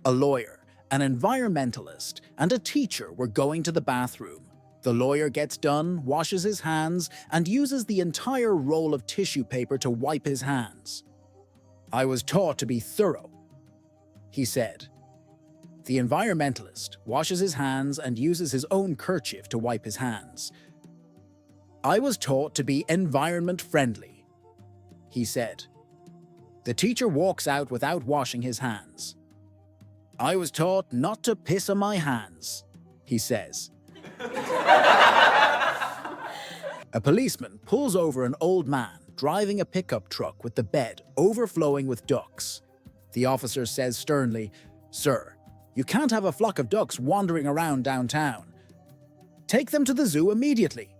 A lawyer, an environmentalist, and a teacher were going to the bathroom. The lawyer gets done, washes his hands, and uses the entire roll of tissue paper to wipe his hands. "I was taught to be thorough," he said. The environmentalist washes his hands and uses his own kerchief to wipe his hands. "I was taught to be environment-friendly," he said. The teacher walks out without washing his hands. "I was taught not to piss on my hands," he says. A policeman pulls over an old man driving a pickup truck with the bed overflowing with ducks. The officer says sternly, "Sir, you can't have a flock of ducks wandering around downtown. Take them to the zoo immediately."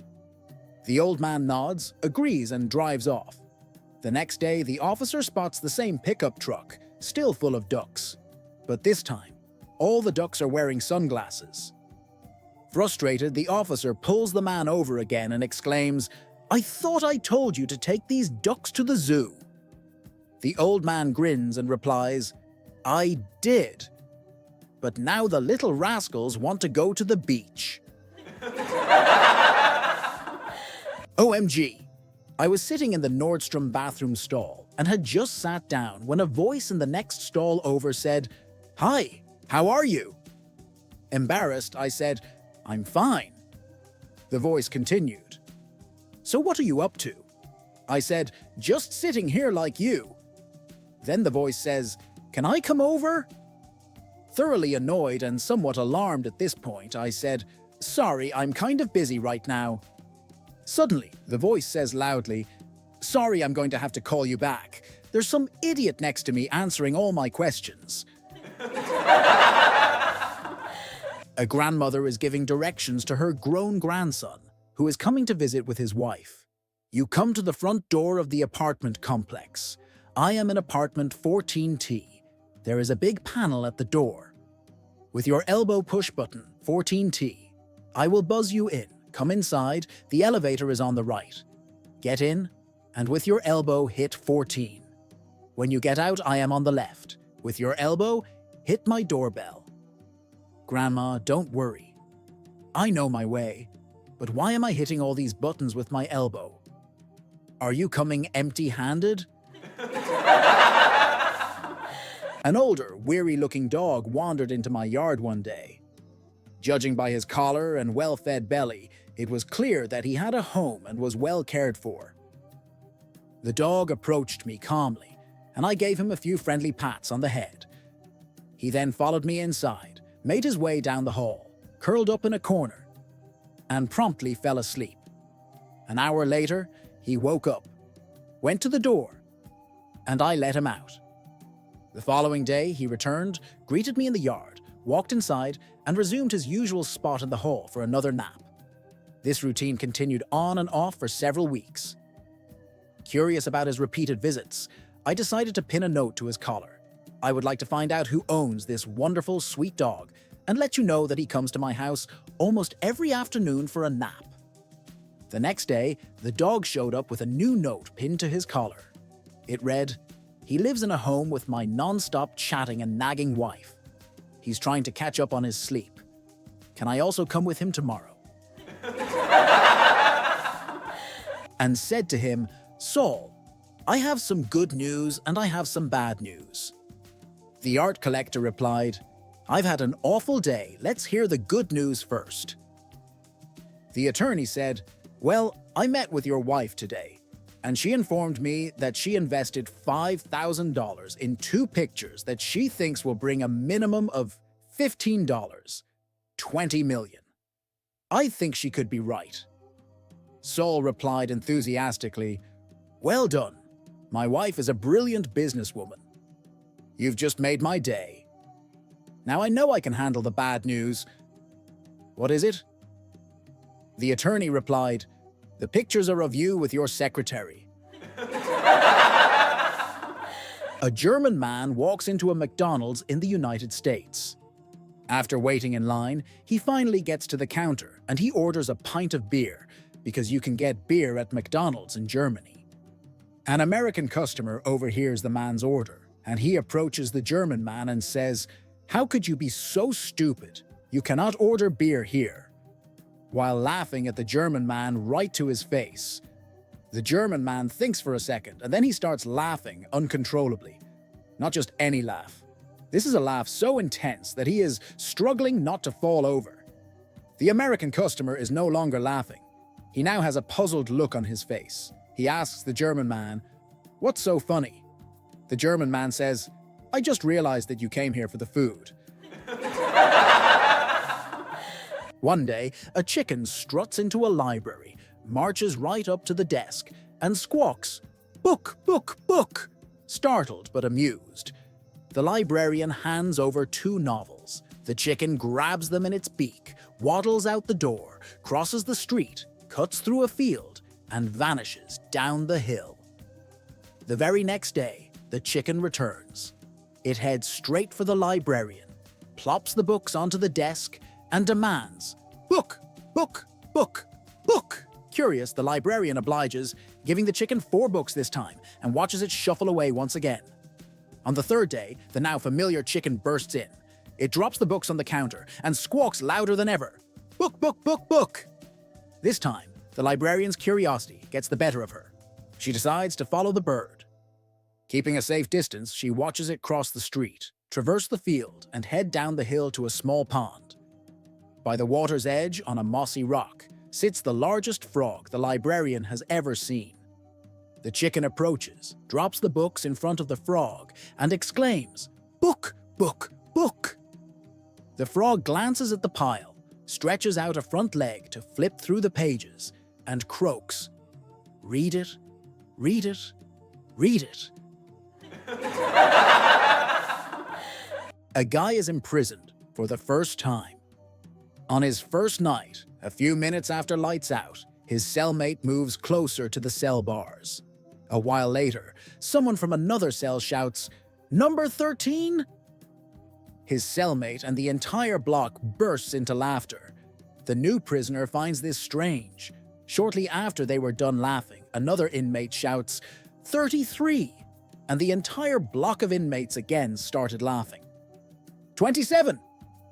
The old man nods, agrees, and drives off. The next day, the officer spots the same pickup truck, still full of ducks. But this time, all the ducks are wearing sunglasses. Frustrated, the officer pulls the man over again and exclaims, "I thought I told you to take these ducks to the zoo." The old man grins and replies, "I did. But now the little rascals want to go to the beach." OMG. I was sitting in the Nordstrom bathroom stall and had just sat down when a voice in the next stall over said, "Hi, how are you?" Embarrassed, I said, "I'm fine." The voice continued, "So what are you up to?" I said, "Just sitting here like you." Then the voice says, "Can I come over?" Thoroughly annoyed and somewhat alarmed at this point, I said, "Sorry, I'm kind of busy right now." Suddenly, the voice says loudly, "Sorry, I'm going to have to call you back. There's some idiot next to me answering all my questions." A grandmother is giving directions to her grown grandson, who is coming to visit with his wife. "You come to the front door of the apartment complex. I am in apartment 14T. There is a big panel at the door. With your elbow push button, 14T. I will buzz you in. Come inside, the elevator is on the right. Get in, and with your elbow hit 14. When you get out, I am on the left. With your elbow, hit my doorbell." "Grandma, don't worry. I know my way, but why am I hitting all these buttons with my elbow? Are you coming empty-handed?" An older, weary-looking dog wandered into my yard one day. Judging by his collar and well-fed belly, it was clear that he had a home and was well cared for. The dog approached me calmly, and I gave him a few friendly pats on the head. He then followed me inside, made his way down the hall, curled up in a corner, and promptly fell asleep. An hour later, he woke up, went to the door, and I let him out. The following day, he returned, greeted me in the yard, walked inside, and resumed his usual spot in the hall for another nap. This routine continued on and off for several weeks. Curious about his repeated visits, I decided to pin a note to his collar. I would like to find out who owns this wonderful, sweet dog and let you know that he comes to my house almost every afternoon for a nap. The next day, the dog showed up with a new note pinned to his collar. It read, "He lives in a home with my non-stop chatting and nagging wife. He's trying to catch up on his sleep. Can I also come with him tomorrow?" And said to him, "Saul, I have some good news and I have some bad news." The art collector replied, "I've had an awful day. Let's hear the good news first." The attorney said, "Well, I met with your wife today, and she informed me that she invested $5,000 in 2 pictures that she thinks will bring a minimum of $15, $20 million. I think she could be right." Saul replied enthusiastically, "Well done. My wife is a brilliant businesswoman. You've just made my day. Now I know I can handle the bad news. What is it?" The attorney replied, "The pictures are of you with your secretary." A German man walks into a McDonald's in the United States. After waiting in line, he finally gets to the counter and he orders a pint of beer because you can get beer at McDonald's in Germany. An American customer overhears the man's order and he approaches the German man and says, How could you be so stupid? You cannot order beer here. While laughing at the German man right to his face. The German man thinks for a second, and then he starts laughing uncontrollably. Not just any laugh. This is a laugh so intense that he is struggling not to fall over. The American customer is no longer laughing. He now has a puzzled look on his face. He asks the German man, "What's so funny?" The German man says, "I just realized that you came here for the food." One day, a chicken struts into a library, marches right up to the desk, and squawks, "Book, book, book!" Startled but amused. The librarian hands over 2 novels. The chicken grabs them in its beak, waddles out the door, crosses the street, cuts through a field, and vanishes down the hill. The very next day, the chicken returns. It heads straight for the librarian, plops the books onto the desk, and demands, "Book, book, book, book!" Curious, the librarian obliges, giving the chicken 4 books this time, and watches it shuffle away once again. On the 3rd day, the now familiar chicken bursts in. It drops the books on the counter and squawks louder than ever, "Book, book, book, book!" This time, the librarian's curiosity gets the better of her. She decides to follow the bird. Keeping a safe distance, she watches it cross the street, traverse the field, and head down the hill to a small pond. By the water's edge, on a mossy rock, sits the largest frog the librarian has ever seen. The chicken approaches, drops the books in front of the frog, and exclaims, "Book, book, book!" The frog glances at the pile, stretches out a front leg to flip through the pages, and croaks, "Read it, read it, read it." A guy is imprisoned for the first time. On his first night, a few minutes after lights out, his cellmate moves closer to the cell bars. A while later, someone from another cell shouts, "Number 13?" His cellmate and the entire block bursts into laughter. The new prisoner finds this strange. Shortly after they were done laughing, another inmate shouts, "33!" and the entire block of inmates again started laughing. "27!"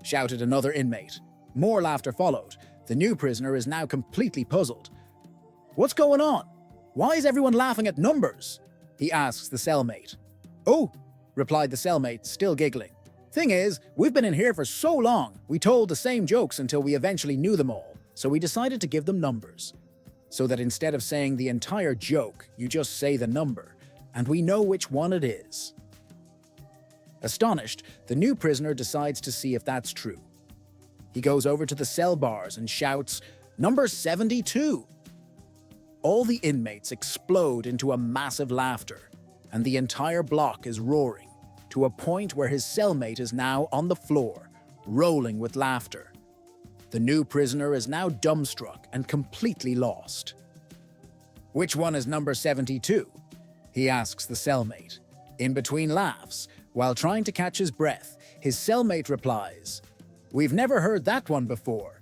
shouted another inmate. More laughter followed. The new prisoner is now completely puzzled. "What's going on? Why is everyone laughing at numbers?" he asks the cellmate. "Oh," replied the cellmate, still giggling. "Thing is, we've been in here for so long, we told the same jokes until we eventually knew them all, so we decided to give them numbers. So that instead of saying the entire joke, you just say the number, and we know which one it is." Astonished, the new prisoner decides to see if that's true. He goes over to the cell bars and shouts, "Number 72!" All the inmates explode into a massive laughter, and the entire block is roaring, to a point where his cellmate is now on the floor, rolling with laughter. The new prisoner is now dumbstruck and completely lost. "Which one is number 72? He asks the cellmate. In between laughs, while trying to catch his breath, his cellmate replies, "We've never heard that one before."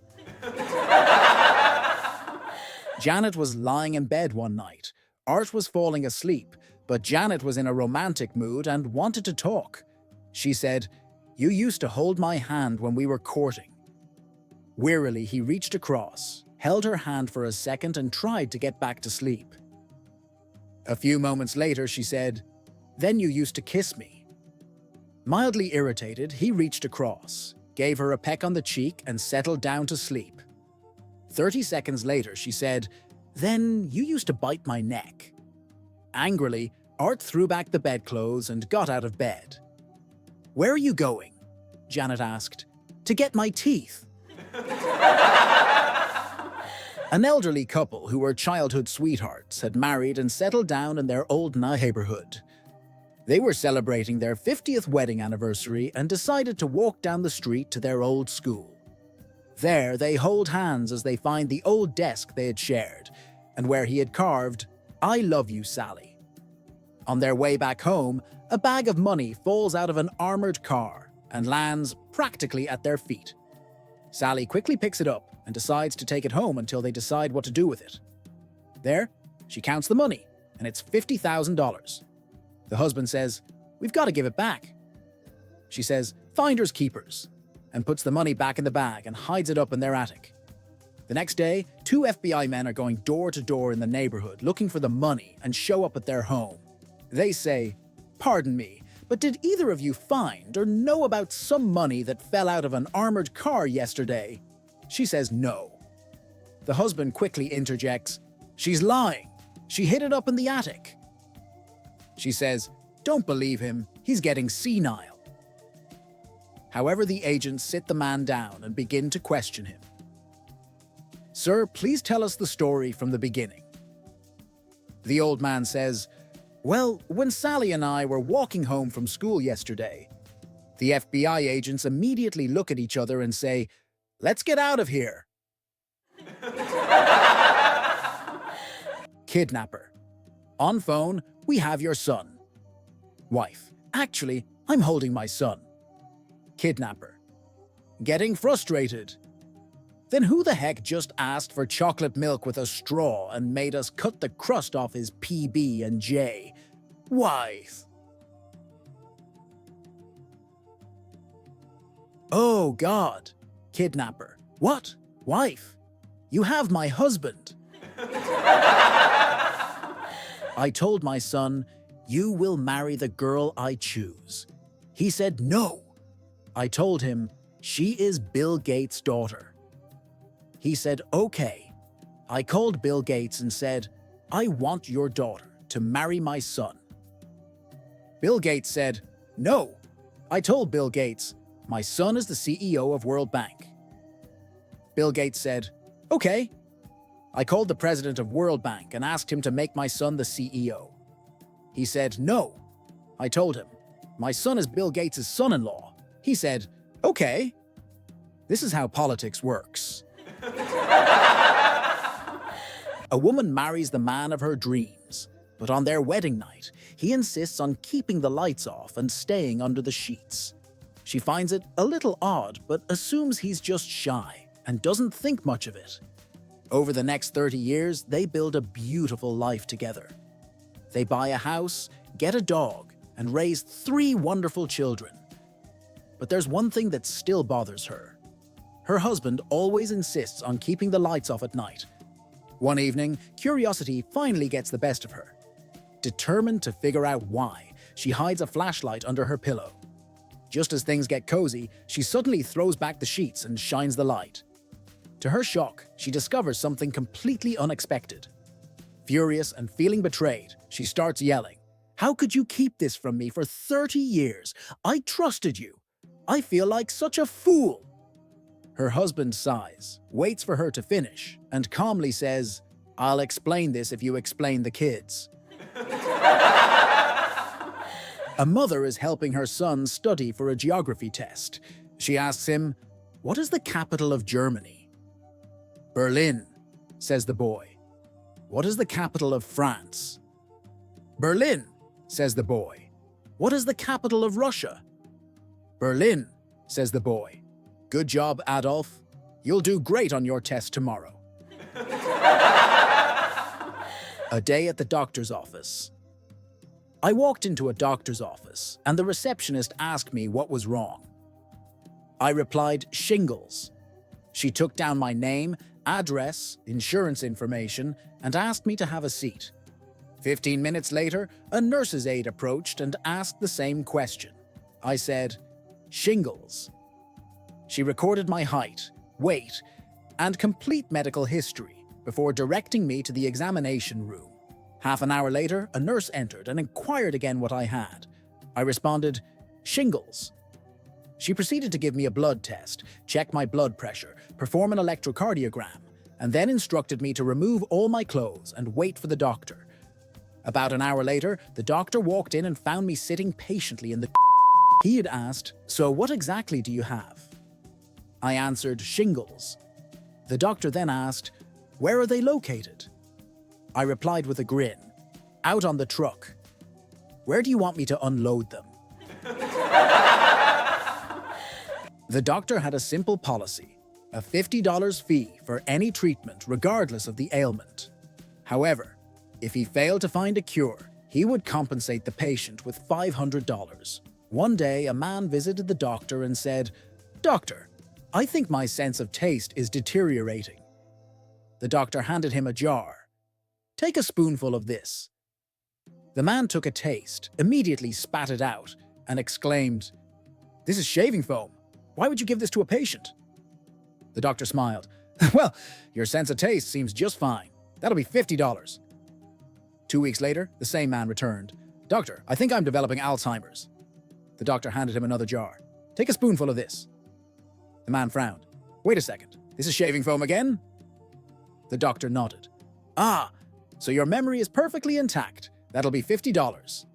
Janet was lying in bed one night. Art was falling asleep, but Janet was in a romantic mood and wanted to talk. She said, "You used to hold my hand when we were courting." Wearily, he reached across, held her hand for a second, and tried to get back to sleep. A few moments later, she said, "Then you used to kiss me." Mildly irritated, he reached across, gave her a peck on the cheek, and settled down to sleep. 30 seconds later, she said, "Then you used to bite my neck." Angrily, Art threw back the bedclothes and got out of bed. "Where are you going?" Janet asked. "To get my teeth." An elderly couple who were childhood sweethearts had married and settled down in their old neighborhood. They were celebrating their 50th wedding anniversary and decided to walk down the street to their old school. There, they hold hands as they find the old desk they had shared, and where he had carved, "I love you, Sally." On their way back home, a bag of money falls out of an armored car and lands practically at their feet. Sally quickly picks it up and decides to take it home until they decide what to do with it. There, she counts the money, and it's $50,000. The husband says, "We've got to give it back." She says, finders keepers, and puts the money back in the bag and hides it up in their attic. The next day, 2 FBI men are going door to door in the neighborhood looking for the money and show up at their home. They say, "Pardon me, but did either of you find or know about some money that fell out of an armored car yesterday?" She says no. The husband quickly interjects, "She's lying. She hid it up in the attic." She says, "Don't believe him. He's getting senile." However, the agents sit the man down and begin to question him. "Sir, please tell us the story from the beginning." The old man says, "Well, when Sally and I were walking home from school yesterday, the FBI agents immediately look at each other and say, 'Let's get out of here.'" Kidnapper. On phone, "We have your son." Wife. "Actually, I'm holding my son." Kidnapper. Getting frustrated. "Then who the heck just asked for chocolate milk with a straw and made us cut the crust off his PB&J? Wife. Oh God. Kidnapper. What? Wife? You have my husband. I told my son, "You will marry the girl I choose." He said no. I told him, "She is Bill Gates' daughter." He said, "Okay." I called Bill Gates and said, "I want your daughter to marry my son." Bill Gates said, "No." I told Bill Gates, "My son is the CEO of World Bank." Bill Gates said, "Okay." I called the president of World Bank and asked him to make my son the CEO. He said, "No." I told him, "My son is Bill Gates' son-in-law." He said, "Okay." This is how politics works. A woman marries the man of her dreams, but on their wedding night, he insists on keeping the lights off and staying under the sheets. She finds it a little odd, but assumes he's just shy and doesn't think much of it. Over the next 30 years, they build a beautiful life together. They buy a house, get a dog, and raise 3 wonderful children. But there's one thing that still bothers her. Her husband always insists on keeping the lights off at night. One evening, curiosity finally gets the best of her. Determined to figure out why, she hides a flashlight under her pillow. Just as things get cozy, she suddenly throws back the sheets and shines the light. To her shock, she discovers something completely unexpected. Furious and feeling betrayed, she starts yelling, "How could you keep this from me for 30 years? I trusted you. I feel like such a fool." Her husband sighs, waits for her to finish, and calmly says, "I'll explain this if you explain the kids." A mother is helping her son study for a geography test. She asks him, "What is the capital of Germany?" "Berlin," says the boy. "What is the capital of France?" "Berlin," says the boy. "What is the capital of Russia?" "Berlin," says the boy. "Good job, Adolf. You'll do great on your test tomorrow." A day at the doctor's office. I walked into a doctor's office, and the receptionist asked me what was wrong. I replied, "Shingles." She took down my name, address, insurance information, and asked me to have a seat. 15 minutes later, a nurse's aide approached and asked the same question. I said, "Shingles." She recorded my height, weight, and complete medical history before directing me to the examination room. Half an hour later, a nurse entered and inquired again what I had. I responded, "Shingles." She proceeded to give me a blood test, check my blood pressure, perform an electrocardiogram, and then instructed me to remove all my clothes and wait for the doctor. About an hour later, the doctor walked in and found me sitting patiently in the He had asked, "So what exactly do you have?" I answered, "Shingles." The doctor then asked, "Where are they located?" I replied with a grin, "Out on the truck." "Where do you want me to unload them?" The doctor had a simple policy, a $50 fee for any treatment regardless of the ailment. However, if he failed to find a cure, he would compensate the patient with $500. One day, a man visited the doctor and said, "Doctor, I think my sense of taste is deteriorating." The doctor handed him a jar. "Take a spoonful of this." The man took a taste, immediately spat it out, and exclaimed, "This is shaving foam. Why would you give this to a patient?" The doctor smiled. "Well, your sense of taste seems just fine. That'll be $50. 2 weeks later, the same man returned. "Doctor, I think I'm developing Alzheimer's." The doctor handed him another jar. "Take a spoonful of this." The man frowned. "Wait a second. This is shaving foam again?" The doctor nodded. "Ah, so your memory is perfectly intact. That'll be $50.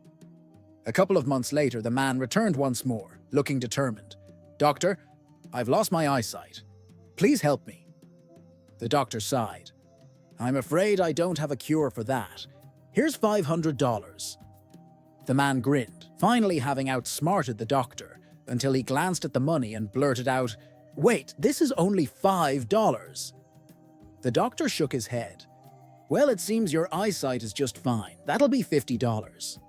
A couple of months later, the man returned once more, looking determined. "Doctor, I've lost my eyesight. Please help me." The doctor sighed. "I'm afraid I don't have a cure for that. Here's $500. The man grinned, finally having outsmarted the doctor, until he glanced at the money and blurted out, "Wait, this is only $5. The doctor shook his head. "Well, it seems your eyesight is just fine. That'll be $50.